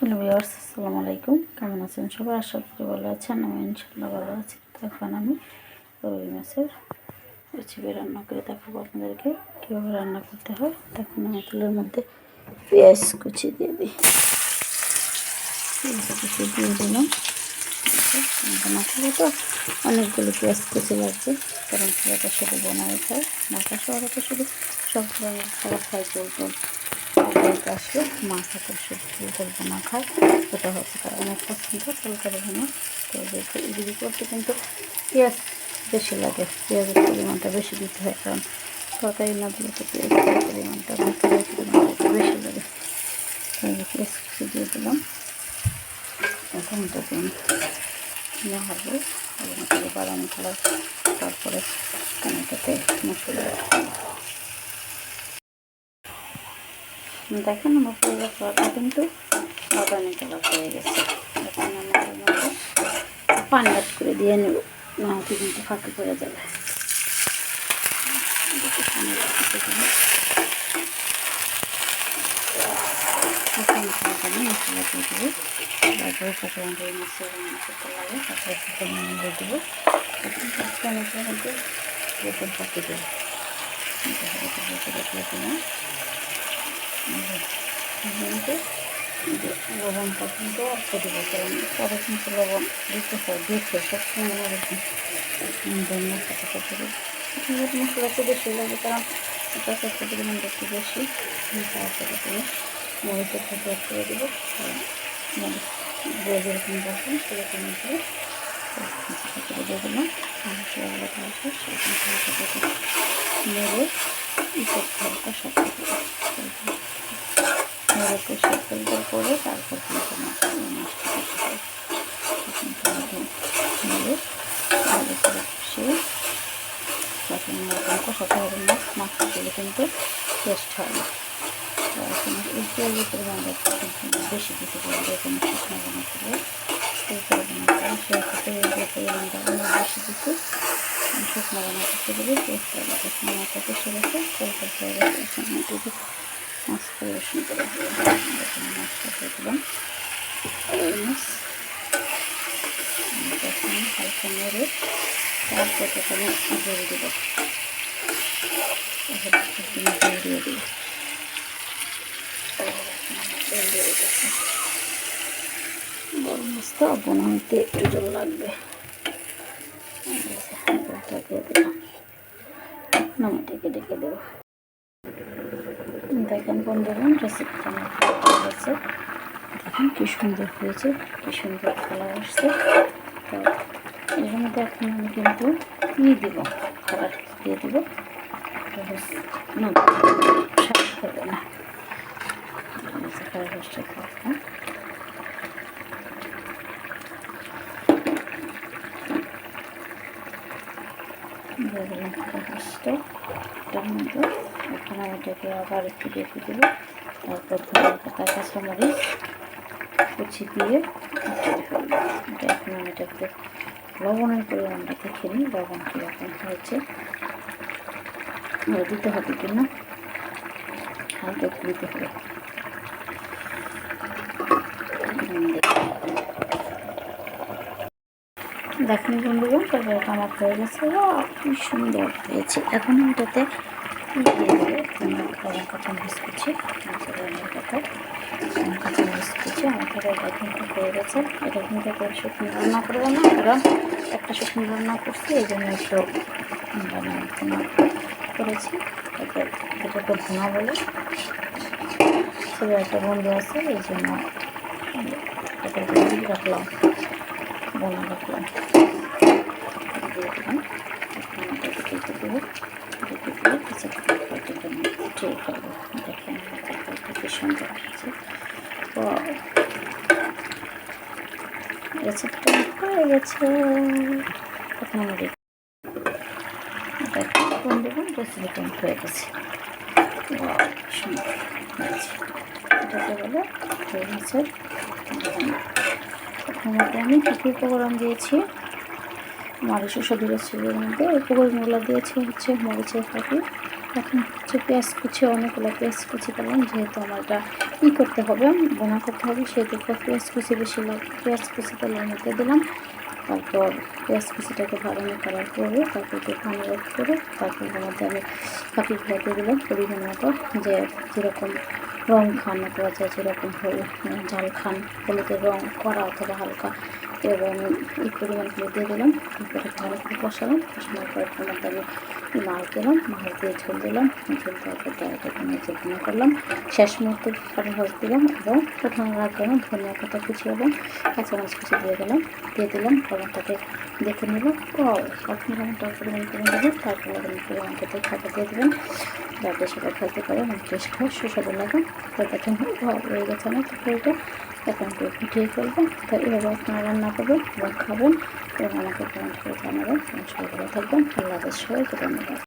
Hello viewers, আসসালামু আলাইকুম। কেমন আছেন সবাই? আশা করি ভালো আছেন। আমি ইনশাআল্লাহ ভালো আছি। তো এখন আমি রুই মাছের রেসিপি রান্না করে দেখাবো আপনাদেরকে কীভাবে রান্না করতে হয়। তখন আমি তেলের মধ্যে পেঁয়াজ কুচি দিয়ে দিই। পেঁয়াজ কুচি দিয়ে দিলাম। রান্না করবো তো অনেকগুলো পেঁয়াজ কুচি লাগবে, কারণ পুরোটা শুধু বোনাই খায়। ঢাকা শহরে তো শুধু সব ধরনের খাবার খায়, চলতো আসলে মাছ হাতের সবজি বলবো না খায়, ওটা হচ্ছে তার অনেক পছন্দ তরকারি ভুনা। তো এগুলি করতে কিন্তু পেঁয়াজ বেশি লাগে, পেঁয়াজের পরিমাণটা বেশি দিতে হয়, কারণ তরকারি না দিলে তো পেঁয়াজের পরিমাণটা একটু বেশি লাগে। পেঁয়াজ কিছু দিয়ে দিলাম। এখন এটাকে আমি নাড়বো বাদামি কালার, তারপরে এটাতে মশলা দেখেন মশলা খাওয়াটা কিন্তু বাদামি কালার হয়ে গেছে। এখন আমি এর মধ্যে পানি অ্যাড করে দিয়ে নেব, নাহলে কিন্তু ফাঁকি পড়ে যাবে। মশলা দিয়ে দেবো, তারপরে সাধারণত মাছের রান্না করতে লাগে, তারপরে চিকেন দিয়ে দেবো। মশলার মধ্যে বেতন ফাঁকি দেবো, লবণটা কিন্তু অল্প দেবো, কারণ পরে কিন্তু লবণ দিতে হয় দেখে সবসময় মশলাটা করতে মশলাটা বেশি লাগে, কারণ এটা করতে পরিমাণটা একটু বেশি। তারপরে দিয়ে মরিচের সাথে অ্যাড করে দেবো, যেরকম রাখবেন সেরকম দিয়ে দিয়ে দিলাম। মশলাগুলো তারপর সেরকম নেড়ে হালকা সাথে নেড়ে সেদ্ধ করে তারপর কিন্তু নেড়ে ভালো করে কষিয়ে তখন কষাতে হবে। মাছগুলো কিন্তু টেস্ট হবে। এই তেলের পরিমাণটা বেশি দিতে পারবে, কোনো শুকনো বানা করবে সেই পরিমাণটা বেশি দিতে শুকনো বানা করতে গেলে টেস্ট হবে। এখন মাছটা কষে গেছে, তরকারি হয়ে গেছে। এখন এটিকে মাছ পরিবেশন করে মাছটা দিয়ে দিলাম। মাছ তখন হালকা নেড়ে তারপর তখন জল দেব, দিয়ে দিই বড় মাছ তো বোনা হইতে একটু জল লাগবে। দিয়ে দিলাম, আমি ডেকে দেবো। দেখেন বন্ধুরা, রেসিপিটা আমার ভালো হয়েছে। দেখেন কি সুন্দর হয়েছে, কি সুন্দর কালার আসছে। তো এর মধ্যে এখন আমি কিন্তু দিব খাবার দিয়ে দিব, স্বাদ হবে না। খাবার বসে খাওয়া দিয়ে দিলাম কাগজটা এটার মধ্যে। এখন আমি এটাকে আবার একটু ডেকে দেবো, তারপর ধনে পাতা কাঁচামরিচ কুচি দিয়ে এটা এখন আমি এটাকে লবণের পরিমাণটা দেখে নিই, লবণ কীরকম হয়েছে, দিতে হবে কিনা, হালকা একটু দিতে হবে। দেখুন বন্ধুগণ, তরকারিটা আমার হয়ে গেছে, কি সুন্দর হয়েছে। এখন আমি এটাতে কাঁচামরিচ কুচি, কাঁচামরিচ কুচি আমার তরকারিটা কিন্তু হয়ে গেছে। এটা কিন্তু একটা শুকনো রান্না করবো না, কারণ একটা শুকনো রান্না করছি, এই জন্য একটু ভুনা করেছি। এটাকে ভুনা বলে, ছেলে একটা বন্ধু আছে, এই জন্য এটাকে রাখলাম, বোনা রাখলাম। দিয়ে দিলাম, এটাকে কেটে দেবো, কেটে দিয়ে এটাকে উঠিয়ে ফেলবো। দেখেন কি সুন্দর হয়েছে। তো রেসিপিটা হয়ে গেছে। এখন আমি বন্ধুগণ রেসিপিটা হয়ে গেছে, সুন্দর হয়েছে। এটাকে বলে রুই মাছের ভুনা। এখন আমি কী কী উপকরণ দিয়েছি, আমার সুস্বাদু রেসিপির মধ্যে উপকরণগুলো দিয়েছি হচ্ছে মরিচের ফাঁকি, এখন হচ্ছে পেঁয়াজ কুচি, অনেকগুলো পেঁয়াজ কুচি করলাম, যেহেতু আমার এটা করতে হবে, বোনা করতে হবে, সেহেতু পেঁয়াজ কুচি বেশি লাগবে। পেঁয়াজ কুচি তেলের মধ্যে দিলাম, তারপর পেঁয়াজ কুচিটাকে ভালো কালার করে, তারপর একটু পানি অ্যাড করে, তারপর এর মধ্যে আমি ফাঁকি দিয়ে দিলাম পরিমাণ মতো, যে যেরকম রং খান অথবা যেরকম ঝাল খান, হলুদের রং কড়া অথবা হালকা, এবং এই পরিমাণগুলো দিয়ে দিলাম। তারপরে ভালো করে কষালাম, কষানোর পর এর মধ্যে আমি মাছ দিলাম, মাছ দিয়ে ঝোল দিলাম, ঝোল দেওয়ার পর তারপরে নিচে ভুনা করলাম। শেষ মুহূর্তে কাটা হলুদ দিলাম এবং প্রথমে রাখবো না ধনিয়া পাতা কুচি এবং কাঁচামরিচ কুচি দিয়ে দিলাম। লবণটাকে দেখে নেব, এখন লবণটা পরিমাণ করে দেবেন, তারপর লবণ পরিমাণ করতে খাবার দিয়ে দেবেন, যাতে সেটা খেতে পারে এবং টেস্ট হয় সুস্বাদু লাগে। তো দেখেন হয়ে গেছে আমার তরকারিটা, এখন একটু ফুটিয়ে ফেলবো। তো এভাবে আপনারা রান্না করবেন এবং খাবেন এবং আমাকে কমেন্ট করে জানাবেন। সবাই ভালো থাকবেন। আল্লাহ হাফেজ, সবাইকে ধন্যবাদ।